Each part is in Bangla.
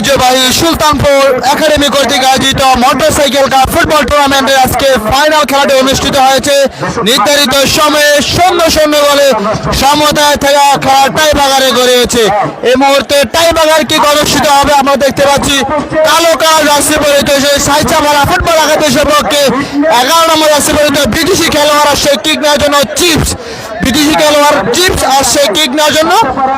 ঐতিহ্যবাহী সুলতানপুর একাডেমি কর্তৃক আয়োজিত মোটরসাইকেল কাপ ফুটবল টুর্নামেন্টের আজকে ফাইনাল খেলাটি অনুষ্ঠিত হয়েছে। নির্ধারিত সময়ে 0-0 গোলে সমতায় থাকা খেলা টাইব্রেকারে গড়িয়েছে। এই মুহূর্তে টাইব্রেকার কি অনুষ্ঠিত হবে আমরা দেখতে পাচ্ছি। কালো কাল রাশি পরিহিত সেই সাইচাপাড়া ফুটবল একাদশের পক্ষে 11 নম্বর রাশি পরিহিত বিদেশি খেলোয়াড় আসছে কিক নেওয়ার জন্য চিপস। বিদেশি খেলোয়াড় চিপস আসছে কিক নেওয়ার জন্য।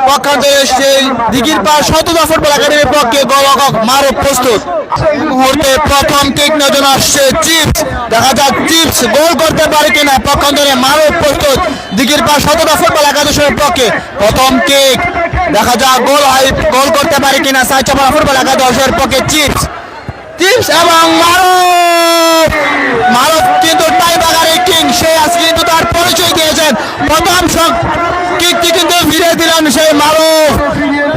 পক্ষান্তরে সেই দিঘির পাড় শতদা ফুটবল একাডেমির পক্ষে গোলরক্ষক মারুফ প্রস্তুত। এই মুহূর্তে প্রথম কিক নেওয়ার জন্য আসছে চিপস। দেখা যাক চিপস গোল করতে পারে কিনা। পক্ষান্তরে মারুফ প্রস্তুত দিঘির পাড় শতদা ফুটবল একাদশের পক্ষে। প্রথম কিক দেখা যাক গোল করতে পারে কিনা সাইচাপাড়া ফুটবল একাদশের পক্ষে চিপস এবং মারুফ কিন্তু টাইব্রেকারের কিং। সে আজকে কিন্তু তার পরিচয় দিয়েছেন। প্রথম কিকটি কিন্তু ফিরে দিলেন সেই মারুফ।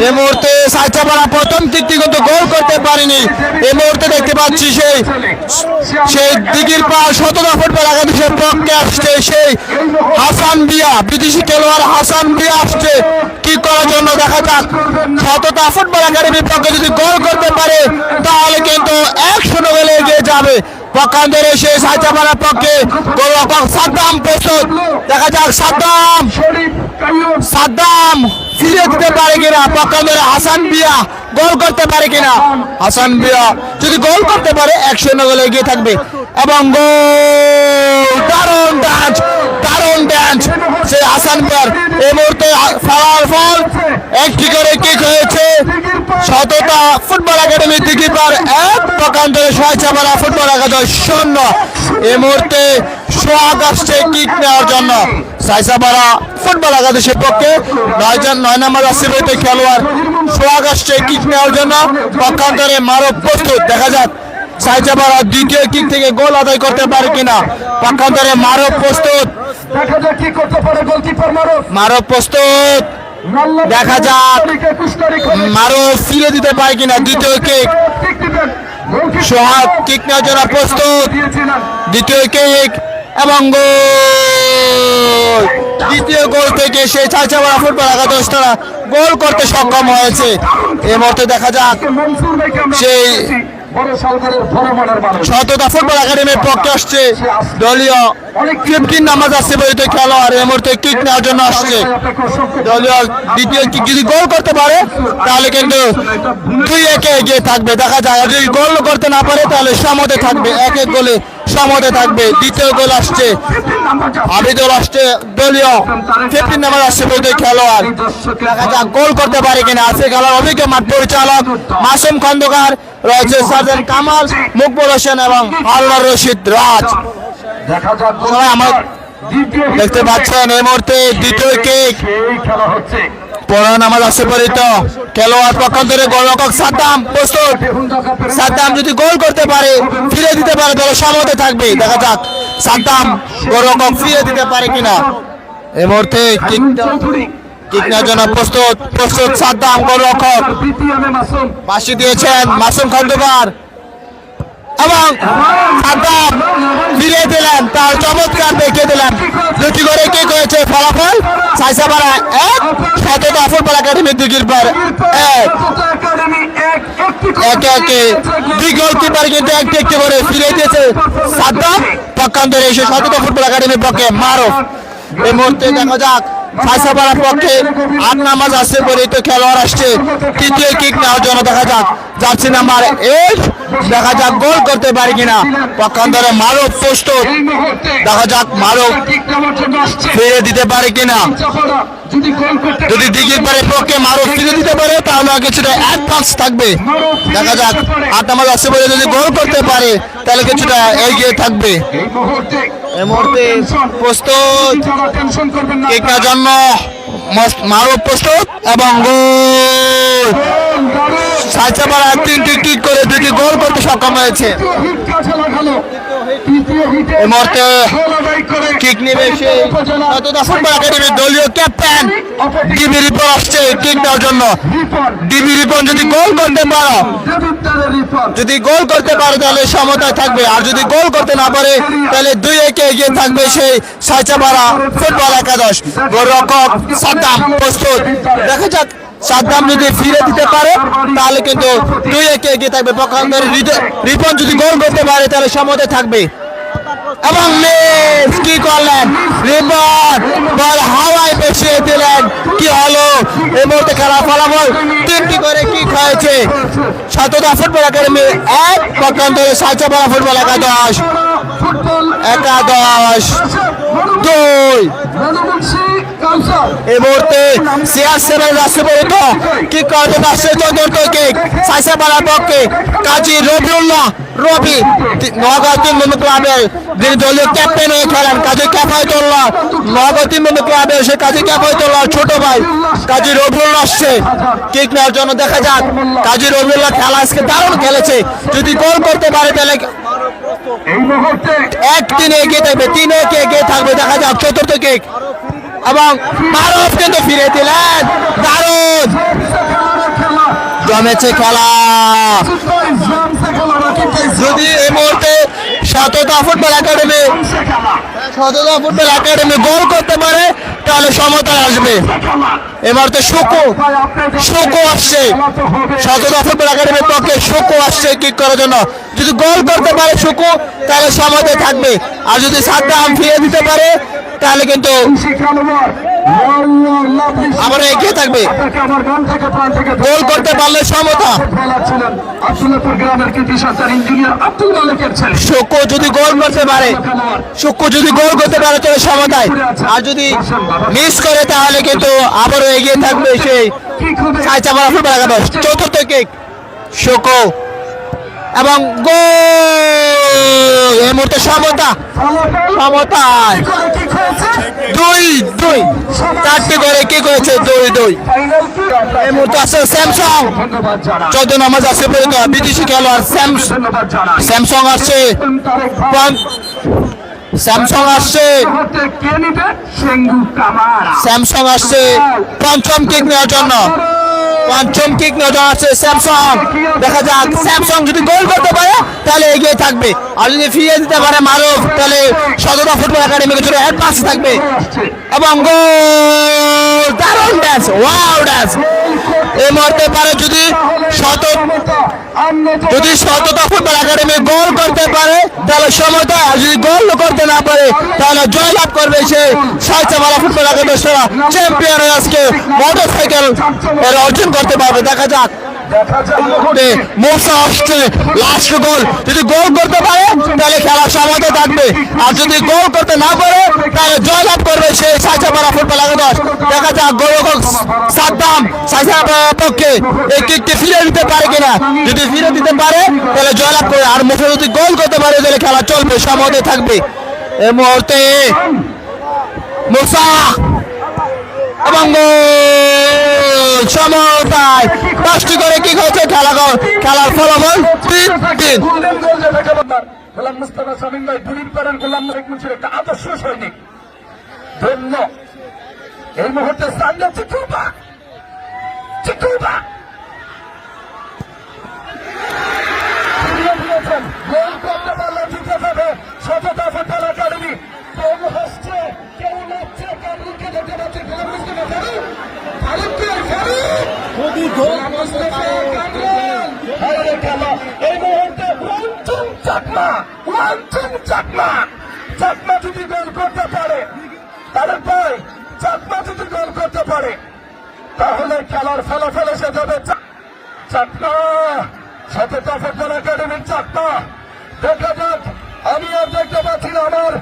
এই মুহূর্তে সাইচাপাড়া প্রথম কিকটি কিন্তু গোল করতে পারেনি। এই মুহূর্তে দেখতে পাচ্ছি সেই দিঘির পাড় শতদা ফুটবল একাদশের পক্ষে আসছে সেই হাসান বিয়া। বিদেশি খেলোয়াড় হাসান বিয়া আসছে কি করার জন্য। দেখা যাক শতদা ফুটবল একাডেমির পক্ষে যদি গোল করতে পারে তাহলে কিন্তু 1-0 গোলে এগিয়ে যাবে। পক্ষান্তরে সেই সাইচাপাড়ার পক্ষে গোলরক্ষক সাদ্দাম প্রস্তুত। দেখা যাক সাদ্দাম ফিরে দিতে পারে কিনা। পক্ষান্তরে হাসান বিয়া গোল করতে পারে কিনা। হাসান বিয়া যদি গোল করতে পারে 1-0 গোলে এগিয়ে থাকবে। এবং দারুণ ডান্স সেই হাসান বিয়ার। এই মুহূর্তে ফলাফল একটি করে কিক হয়েছে। শতদা ফুটবল একাডেমি দিঘির পাড় 1, পক্ষান্তরে সাইচাপাড়া ফুটবল একাদশ 0। এই মুহূর্তে সোহাগ আসছে কিক নেওয়ার জন্য সাইচাপাড়া ফুটবল একাদশের পক্ষে। 9 নম্বর রাশি পরিহিত খেলোয়াড় সোহাগ আসছে কিক নেওয়ার জন্য। পক্ষান্তরে মারুফ প্রস্তুত। দেখা যাক সাইচাপাড়া দ্বিতীয় কিক থেকে গোল আদায় করতে পারে কিনা। পক্ষান্তরে মারুফ প্রস্তুত। মারুফ প্রস্তুত। দেখা যাক মারুফ ফিরে দিতে পারে কিনা। দ্বিতীয় কিক সোহাগ কিক নেওয়ার জন্য প্রস্তুত। দ্বিতীয় কিক এবং দ্বিতীয় গোল থেকে সেই সাইচাপাড়া ফুটবল একাদশ তারা গোল করতে সক্ষম হয়েছে। এই মুহূর্তে দেখা যাক সেই শতদা ফুটবল একাডেমির পক্ষে আসছে দলীয় 15 নাম্বার জার্সি পরিহিত খেলোয়াড়। এই মুহূর্তে কিক নেওয়ার জন্য আসছে দলীয় দ্বিতীয় কিক। যদি গোল করতে পারে তাহলে কিন্তু 2-1 এগিয়ে থাকবে। দেখা যায় যদি গোল করতে না পারে তাহলে সমতে থাকবে, 1-1 গোলে সমতে থাকবে। দ্বিতীয় গোল আসছে আবিদুল আসছে দলীয় 15 নাম্বার জার্সি পরিহিত খেলোয়াড়। দেখা যাক গোল করতে পারে কিনা। আজকে খেলার অভিজ্ঞ মাঠ পরিচালক মাসুম খন্দকার রয়েছে, সার্জন কামাল, মুকবুল হোসেন এবং হারুন রশিদ রাজ। সবাই আমরা দেখতে পাচ্ছেন এই মুহূর্তে দ্বিতীয় কিক 15 নাম্বার রাশি পরিহিত খেলোয়াড়। পক্ষান্তরে গোলরক্ষক সাদ্দাম প্রস্তুত। সাদ্দাম যদি গোল করতে পারে ফিরে দিতে পারে তাহলে সমতে থাকবে। দেখা যাক সাদ্দাম গোলরক্ষক ফিরে দিতে পারে কিনা। এই মুহূর্তে কিক নেওয়ার জন্য প্রস্তুত সাদ্দাম গোলরক্ষক। পাশে দিয়েছেন মাসুম খন্দকার এবং সাদ্দাম ফিরে দিলেন, তার চমৎকার দেখিয়ে দিলেন। 2টি করে কিক হয়েছে। ফলাফল সাইচাপাড়া 1, শতদা ফুটবল একাডেমি দিঘির পাড় 1। 1-1 দুই গোলকিপার কিন্তু একটি করে ফিরে দিয়েছে সাদ্দাম। পক্ষান্তরে এসে শতদা ফুটবল একাডেমির পক্ষে মারুফ। এই মুহূর্তে দেখা যাক সাইচাপাড়ার পক্ষে 8 নাম্বার জার্সি পরিহিত খেলোয়াড় আসছে তৃতীয় কিক নেওয়ার জন্য। দেখা যাক জার্সি নাম্বার 8 দেখা যাক গোল করতে পারে কিনা। পক্ষান্তরে মারুফ প্রস্তুত। দেখা যাক মারুফ ফিরে দিতে পারে কিনা। যদি দিঘির পাড়ের পক্ষে মারুফ ফিরে দিতে পারে তাহলে কিছুটা অ্যাডভান্স থাকবে। দেখা যাক 8 নাম্বার জার্সি পরিহিত যদি গোল করতে পারে তাহলে কিছুটা এগিয়ে থাকবে। এই মুহূর্তে প্রস্তুত কিক নেওয়ার জন্য মারুফ প্রস্তুত এবং গোল। সাইচাপাড়া 3টি কিক করে 2টি গোল করতে সক্ষম হয়েছে। এই মুহূর্তে কিক নেবে সেই শতদা ফুটবল একাডেমির দলীয় ক্যাপ্টেন ডিবি রিপন আসছে কিক নেওয়ার জন্য। ডিবি রিপন যদি গোল করতে পারে তাহলে সমতায় থাকবে, আর যদি গোল করতে না পারে তাহলে 2-1 এগিয়ে থাকবে সেই সাইচাপাড়া ফুটবল একাদশ। গোলরক্ষক সাদ্দাম প্রস্তুত। দেখা যাক সাদ্দাম যদি ফিরে দিতে পারে তাহলে কিন্তু 2-1 এগিয়ে থাকবে পক্ষান্তরে। রিপন যদি গোল করতে পারে তাহলে সমতায় থাকবে। এবং মিস কি করলেন রিপন, বল হাওয়ায় পেছিয়ে দিলেন, কি হলো এই মুহূর্তে খেলা ফলাফল 3টি করে কিক হয়েছে। সততা ফুটবল একাডেমি 1, পক্ষান্তরে সাইচাপাড়া ফুটবল একাদশ 2। এই মুহূর্তে CR7 রাষ্ট্রপরিত কিক করতে আসছে চতুর্থ কিক সাইচাপাড়ার পক্ষে কাজী রবিউল্লাহ রবি, নওগাঁ 3 নম্বর ক্লাবের যিনি দলীয় ক্যাপ্টেন হয়ে খেলেন কাজী ক্যাফায়েতুল্লাহ, নওগাঁ 3 নম্বর ক্লাবের সে কাজী ক্যাফায়েতুল্লাহ ছোট ভাই কাজী রবিউল্লাহ আসছে কিক নেওয়ার জন্য। দেখা যাক কাজী রবিউল্লাহ খেলা আজকে দারুণ খেলেছে, যদি গোল করতে পারে তাহলে 1-3 এগিয়ে থাকবে, 3-1 এগিয়ে থাকবে। দেখা যাক চতুর্থ কিক এবং মারুফ কিন্তু ফিরে দিলেন, দারুণ জমেছে খেলা। যদি এই মুহূর্তে সততা ফুটবল একাডেমি গোল করতে পারে তাহলে সমতায় আসবে। এবার তো শুকু আসছে সততা ফুটবল একাডেমির পক্ষে, শুকু আসছে কিক করার জন্য। যদি গোল করতে পারে শুকু তাহলে সমতায় থাকবে, আর যদি সাদ্দাম ফিরে দিতে পারে তাহলে কিন্তু আবার এগিয়ে থাকবে। গোল করতে পারলে সমতা। শুকু যদি গোল করতে পারে তাহলে সমতায়, আর যদি মিস করে তাহলে কিন্তু আবারও এগিয়ে থাকবে সেই সাইচাপাড়া ফুটবল একাদশ। চতুর্থ কিক শুকু এবং গোল। এই মুহূর্তে সমতায় 2-2, 4টি করে কিক হয়েছে 2-2। এই মুহূর্তে আছে স্যামসাং 14 নম্বর আছে বিদেশি খেলোয়াড় স্যামসাং আসছে পঞ্চম কিক নেওয়ার জন্য আছে স্যামসাং। দেখা যাক স্যামসাং যদি গোল করতে পারে তাহলে এগিয়ে থাকবে, আর যদি ফিরিয়ে দিতে পারে মারুফ তাহলে সততা ফুটবল একাডেমি কিছু অ্যাডভান্স থাকবে। এবং গোল, দারুণ ড্যান্স, ওয়াও ড্যান্স। এই মুহূর্তে পারে যদি সততা ফুটবল একাডেমি গোল করতে পারে তাহলে সমতায়, আর যদি গোল করতে না পারে তাহলে জয়লাভ করবে সে সাইচাপাড়া ফুটবল একাদশ চ্যাম্পিয়ন হয়ে আজকে মোটরসাইকেল অর্জন করতে পারবে। দেখা যাক মোসা আসছে লাস্ট গোল, যদি গোল করতে পারে তাহলে খেলা সমতায় থাকবে, আর যদি গোল করতে না পারে তাহলে জয়লাভ করবে সেই সাইচাপাড়া ফুটবল একাদশ। দেখা যাক গোলরক্ষক সাদ্দাম সাইচাপাড়ার পক্ষে এই কিকটি ফিরে দিতে পারে কিনা, যদি ফিরে দিতে পারে তাহলে জয়লাভ করে, আর মোসা যদি গোল করতে পারে তাহলে খেলা চলবে, সমতায় থাকবে। এই মুহূর্তে মোসা এবং সমতায় 5টি করে কিক হয়েছে। খেলার ফলাফল 3-3। আদর্শ সৈনিক ধন্য এই মুহূর্তে সততা ফুটবল একাডেমি কেউ হচ্ছে, কেউ নাচছে, কামরুলকে দেখতে পাচ্ছে, এই মুহূর্তে চাকমা যদি গোল করতে পারে তাহলে খেলার ফলাফল এসে যাবে। চাকমা সততা ফুটবল একাডেমির চাকমা। দেখা যাক, আমি আর দেখতে পাচ্ছি না আমার